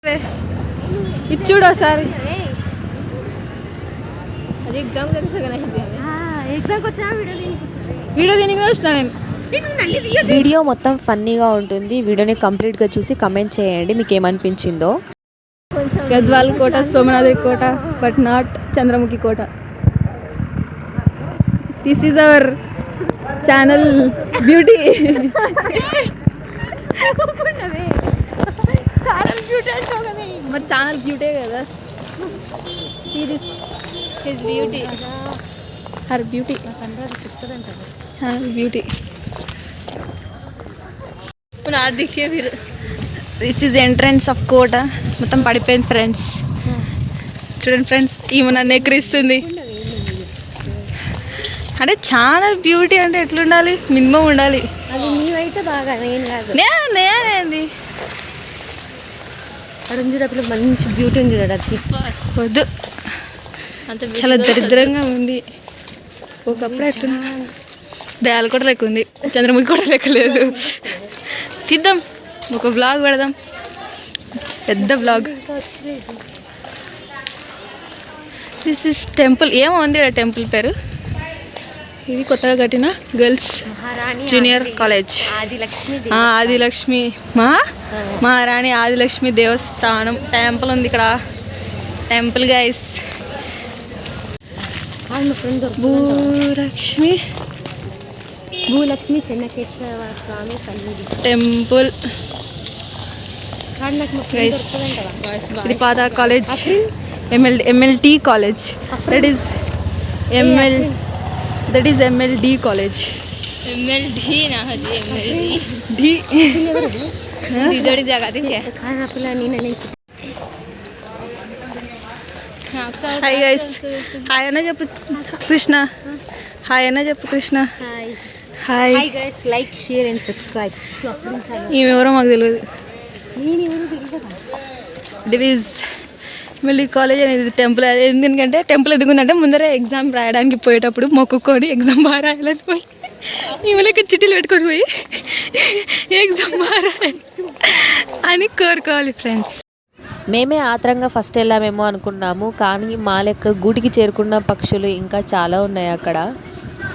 ఇది చూడు ఒకసారి అది ఎగ్జామ్ వీడియో దీనికి వచ్చినా నేను. వీడియో మొత్తం ఫన్నీగా ఉంటుంది. వీడియోని కంప్లీట్గా చూసి కమెంట్ చేయండి మీకు ఏమనిపించిందో. గద్వాల్ కోట, సోమనాథి కోట, బట్ నాట్ చంద్రముఖి కోట. This is our channel beauty. మరి ఛానల్ బ్యూటీ కదా. See this his beauty, her beauty, channel beauty. ఆదిక్షే మీరు. దిస్ ఈజ్ ఎంట్రన్స్ ఆఫ్ కోట. మొత్తం పడిపోయింది ఫ్రెండ్స్. చూడండి ఫ్రెండ్స్, ఈమె నన్ను ఎక్కిరిస్తుంది. అంటే ఛానల్ బ్యూటీ అంటే ఎట్లుండాలి, మినిమం ఉండాలి. అది నీవైతే బాగా, నేను కాదు. నేనేంది చూడప్పుడు మంచి బ్యూటీ ఉంది చూడడానికి. వద్దు, చాలా దరిద్రంగా ఉంది. ఒకప్పుడు ఎట్లుంది, దయాల కూడా లెక్క ఉంది, చంద్రముఖి కూడా లెక్క లేదు. తీద్దాం, ఒక వ్లాగ్ పెడదాం, పెద్ద వ్లాగ్. This is temple. ఏమో ఉంది టెంపుల్ పేరు. ఇది కొత్తగా కట్టిన గర్ల్స్ జూనియర్ కాలేజ్. ఆదిలక్ష్మి మహారాణి ఆదిలక్ష్మి దేవస్థానం టెంపుల్ ఉంది ఇక్కడ. Temple guys. భూలక్ష్మి చెన్నకేశ్వర స్వామి సన్నిధి temple. Sripada college, MLT college. That is MLD college. MLD ना हजी MLD डी जोड़ी जगह थी क्या खाना पिला नहीं. हाय गाइस, हाय ना जब कृष्ण, हाय ना जब कृष्ण. हाय guys, like, share and subscribe. ఈమె ఎవరో మాకు తెలియదు. దిట్ ఈజ్ మళ్ళీ కాలేజ్ అనేది టెంపుల్. ఎందుకంటే టెంపుల్ ఎందుకుందంటే ముందరే ఎగ్జామ్ రాయడానికి పోయేటప్పుడు మొక్కుకొని ఎగ్జామ్ బాగా రాయాలని పోయి ఈమెలకి చిట్టీలు పెట్టుకొని పోయి ఎగ్జామ్ బాగా రాయాలి అని కోరుకోవాలి ఫ్రెండ్స్. మేమే ఆత్రంగా ఫస్ట్ వెళ్ళామేమో అనుకున్నాము, కానీ మా లెక్క గూటికి చేరుకున్న పక్షులు ఇంకా చాలా ఉన్నాయి అక్కడ.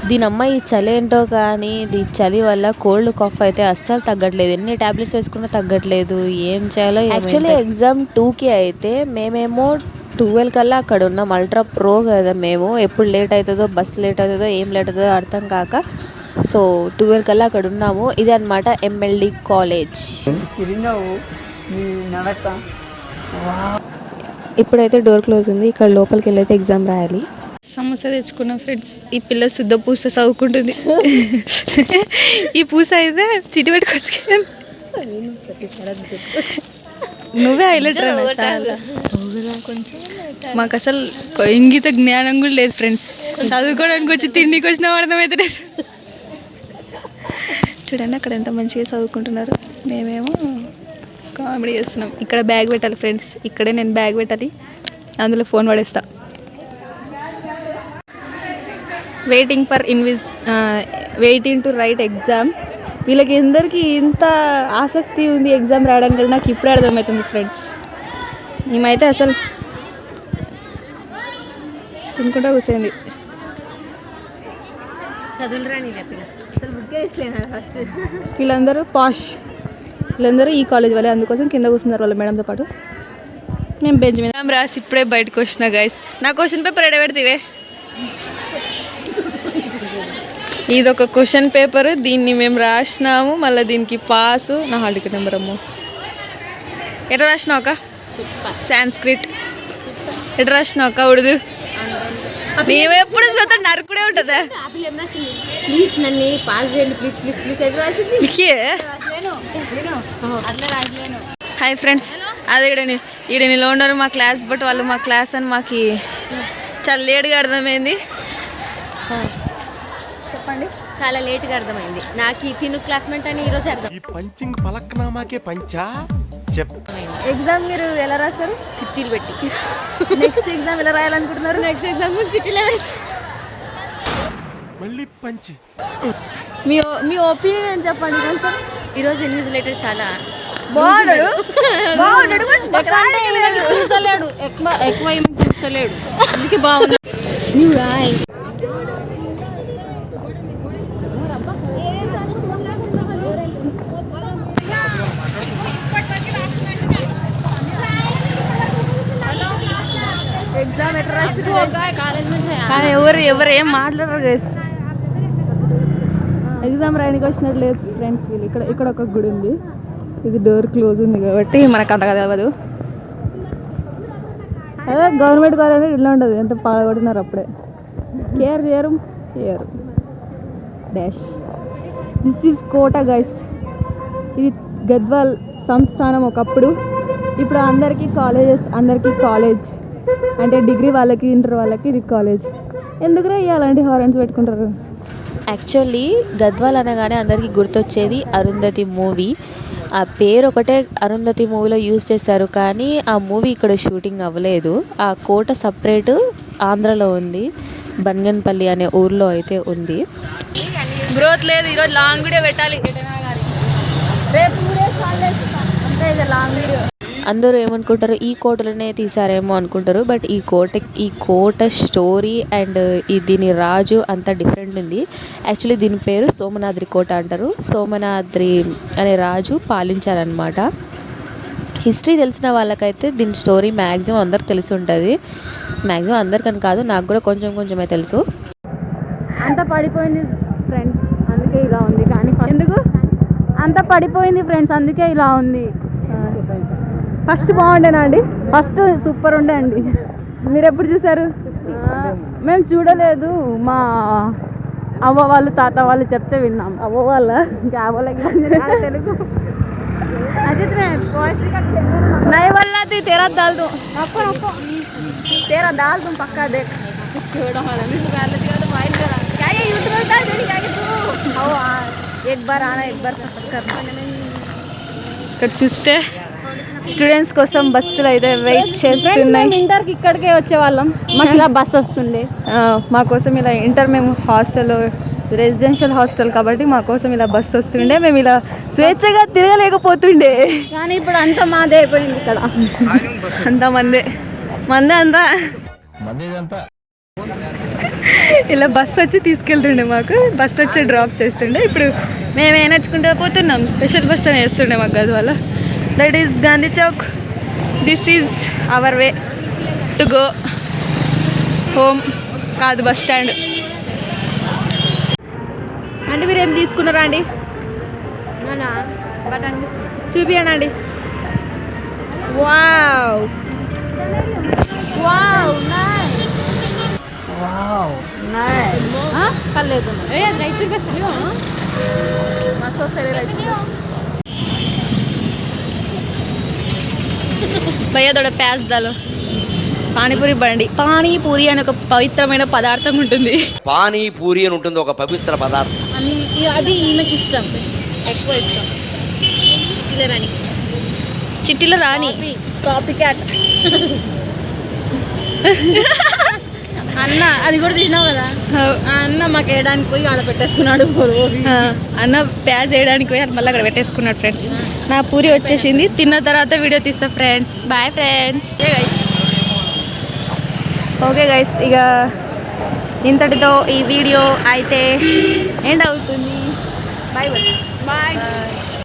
దీనమ్మ ఈ చలి ఏంటో కానీ ఈ చలి వల్ల కోల్డ్ కాఫ్ అయితే అస్సలు తగ్గట్లేదు. ఎన్ని ట్యాబ్లెట్స్ వేసుకున్నా తగ్గట్లేదు. ఏం చేయాలో. యాక్చువల్లీ ఎగ్జామ్ 2కి అయితే మేమేమో 12 కల్లా అక్కడ ఉన్నాం. అల్ట్రా ప్రో కదా మేము. ఎప్పుడు లేట్ అవుతుందో, బస్సు లేట్ అవుతుందో, ఏం లేట్ అవుతుందో అర్థం కాక సో 12 కల్లా అక్కడ ఉన్నాము. ఇది అనమాట MLD కాలేజ్. ఇప్పుడైతే డోర్ క్లోజ్ ఉంది. ఇక్కడ లోపలికి వెళ్ళైతే ఎగ్జామ్ రాయాలి. సమోసా తెచ్చుకున్నాం ఫ్రెండ్స్. ఈ పిల్ల శుద్ధ పూస చదువుకుంటుంది. ఈ పూస అయితే చిటి పెట్టుకోవచ్చు. నువ్వే హైలైట్. మాకు అసలు ఇంగిత జ్ఞానం కూడా లేదు ఫ్రెండ్స్. చదువుకోవడానికి వచ్చి తిండికి వచ్చిన అర్థమైతే. చూడండి అక్కడ ఎంత మంచిగా చదువుకుంటున్నారు. మేమేమో కామెడీ చేస్తున్నాం. ఇక్కడ బ్యాగ్ పెట్టాలి ఫ్రెండ్స్. ఇక్కడే నేను బ్యాగ్ పెట్టాలి, అందులో ఫోన్ పడేస్తా. Waiting to write exam. వీళ్ళకి ఎందరికీ ఇంత ఆసక్తి ఉంది ఎగ్జామ్ రాయడానికి నాకు ఇప్పుడే అర్థమవుతుంది ఫ్రెండ్స్. మేమైతే అసలు తినుకుంటా కూర్చోండి. చదువులు రాని అసలు బుక్ చేసలేను ఫస్ట్. వీళ్ళందరూ పాష్, వీళ్ళందరూ ఈ కాలేజ్ వాళ్ళే, అందుకోసం కింద కూర్చున్నారు వాళ్ళ మేడంతో పాటు. మేము బెంచ్ మీద రాసి ఇప్పుడే బయటకు వచ్చిన గైస్. నా క్వశ్చన్ పేపర్ ఎడ పెడితే ఇది ఒక క్వశ్చన్ పేపర్. దీన్ని మేము రాసినాము, మళ్ళీ దీనికి పాసు. నా హాల్ టికెట్ నెంబర్ అమ్మో. ఎట్లా రాసినావు అక్క? సాంస్క్రిట్. ఎట్లా రాసినావు అక్క? ఉర్దూ. మేము ఎప్పుడు చదువుతా నరుకుడే ఉంటుందా? ప్లీజ్ నన్ను పాస్ చేయండి ప్లీజ్ ప్లీజ్ ప్లీజ్. ఎట్లా రాసింది? హాయ్ ఫ్రెండ్స్, అదే ఈడని ఉన్నారు మా క్లాస్. బట్ వాళ్ళు మా క్లాస్ అని మాకు చాలా లేట్గా అర్థమైంది. చెప్పండి. చాలా లేట్గా అర్థమైంది నాకు. తిను క్లాస్మేట్ అని ఈరోజు అర్థం. ఎగ్జామ్ మీరు ఎలా రాస్తారు? చిట్టీలు పెట్టి. నెక్స్ట్ ఎగ్జామ్ ఎలా రాయాలనుకుంటున్నారు? నెక్స్ట్ ఎగ్జామ్ చిట్టీలు మీ ఒపీనియన్ చెప్పండి కొంచెం. ఈరోజు ఇన్విజిలేటర్ చాలా బాగున్నాడు బాగున్నాడు చూసలేడు ఎక్కువ చూసలేడు అందుకే బాగున్నాడు. ఎగ్జామ్ ఎట్లా కానీ ఎవరు ఏం మాట్లాడరు గైస్. ఎగ్జామ్ రాయడానికి వచ్చినట్లేదు ఫ్రెండ్స్. వీళ్ళు ఇక్కడ ఒక గుడి ఉంది, ఇది డోర్ క్లోజ్ ఉంది కాబట్టి మనకు అంతగా తెలియదు. అదే గవర్నమెంట్ కాలేజ్ ఇట్లా ఉంటుంది, ఎంత పాల్గొడుతున్నారు అప్పుడే కేర్ చేయరు డాష్. దిస్ ఈజ్ కోట గైస్. ఇది గద్వాల్ సంస్థానం ఒకప్పుడు, ఇప్పుడు అందరికీ కాలేజ్ అంటే డిగ్రీ వాళ్ళకి ఇంటర్ వాళ్ళకి ఇది కాలేజ్. ఎందుకురా అలాంటి హారెన్స్ పెట్టుకుంటారు? యాక్చువల్లీ గద్వాల్ అనగానే అందరికీ గుర్తొచ్చేది అరుంధతి మూవీ. ఆ పేరు ఒకటే అరుంధతి మూవీలో యూజ్ చేశారు, కానీ ఆ మూవీ ఇక్కడ షూటింగ్ అవ్వలేదు. ఆ కోట సపరేట్ ఆంధ్రలో ఉంది, బన్గన్పల్లి అనే ఊర్లో అయితే ఉంది. గ్రోత్ లేదు, ఈరోజు లాంగ్ వీడియో పెట్టాలి. అందరూ ఏమనుకుంటారు, ఈ కోటలోనే తీసారేమో అనుకుంటారు. బట్ ఈ కోట స్టోరీ అండ్ దీని రాజు అంతా డిఫరెంట్ ఉంది. యాక్చువల్లీ దీని పేరు సోమనాద్రి కోట అంటారు. సోమనాద్రి అనే రాజు పాలించారనమాట. హిస్టరీ తెలిసిన వాళ్ళకైతే దీని స్టోరీ మ్యాక్సిమం అందరికి తెలిసి ఉంటుంది. మ్యాక్సిమం అందరికని కాదు, నాకు కూడా కొంచెమే తెలుసు. అంత పడిపోయింది ఫ్రెండ్స్ అందుకే ఇలా ఉంది. కానీ ఎందుకు అంత పడిపోయింది ఫ్రెండ్స్ అందుకే ఇలా ఉంది. ఫస్ట్ బాగుండేనా అండి? ఫస్ట్ సూపర్ ఉండే అండి. మీరు ఎప్పుడు చూసారు? మేము చూడలేదు, మా అవ్వ వాళ్ళు తాత వాళ్ళు చెప్తే విన్నాం. అవ్వ వాళ్ళ ఇంకా అవ్వలకి తెలుగు नहीं वाला थी तेरा डाल दूं तेरा डाल दूं पक्का देख क्या ये यूट्यूब डाल देनी क्या तू आओ एक बार आना एक बार करना. ఇక్కడ చూస్తే స్టూడెంట్స్ కోసం బస్సులు అయితే వెయిట్ చేస్తున్నాయి. ఇంటర్కి ఇక్కడికే వచ్చేవాళ్ళం, మాకు ఇలా బస్ వస్తుండే. మా కోసం ఇలా ఇంటర్ మేము రెసిడెన్షియల్ హాస్టల్ కాబట్టి మా కోసం ఇలా బస్సు వస్తుండే. మేము ఇలా స్వేచ్ఛగా తిరగలేకపోతుండే, కానీ ఇప్పుడు అంతా మాదే అయిపోయింది. ఇక్కడ అంతా మందే అంతా ఇలా బస్సు వచ్చి తీసుకెళ్తుండే, మాకు బస్సు వచ్చి డ్రాప్ చేస్తుండే. ఇప్పుడు మేమే నడుచుకుంటూ పోతున్నాం, స్పెషల్ బస్ అని వేస్తుండే మాకు Gadwal. That is Gandhi Chowk. This is our way to go home, కాదు బస్ స్టాండ్. అంటే మీరు ఏం తీసుకున్నారా అండి? చూపియండి. వావ్ వావ్ కలేదు భయ్యా తోడ ప్యాజ్ దాలో పానీపూరి బండి. పానీపూరి అని ఒక పవిత్రమైన పదార్థం ఉంటుంది. పానీపూరి అని ఉంటుంది ఒక పవిత్ర పదార్థం. అది ఈమెకి ఇష్టం, ఎక్కువ ఇష్టం. చిట్టిలో రాణి కాపీ క్యాట్ అన్న అది కూడా తిన్నావు కదా. అన్న మాకు వేయడానికి పోయి ఆడ పెట్టేసుకున్నాడు. అన్న ప్యాజ్ వేయడానికి పోయి మళ్ళీ అక్కడ పెట్టేసుకున్నాడు. ఫ్రెండ్స్ నా పూరి వచ్చేసింది, తిన్న తర్వాత వీడియో తీస్తా friends. Bye friends. Okay guys, ఇక ఇంతటితో ఈ వీడియో అయితే ఎండ్ అవుతుంది. Bye bye.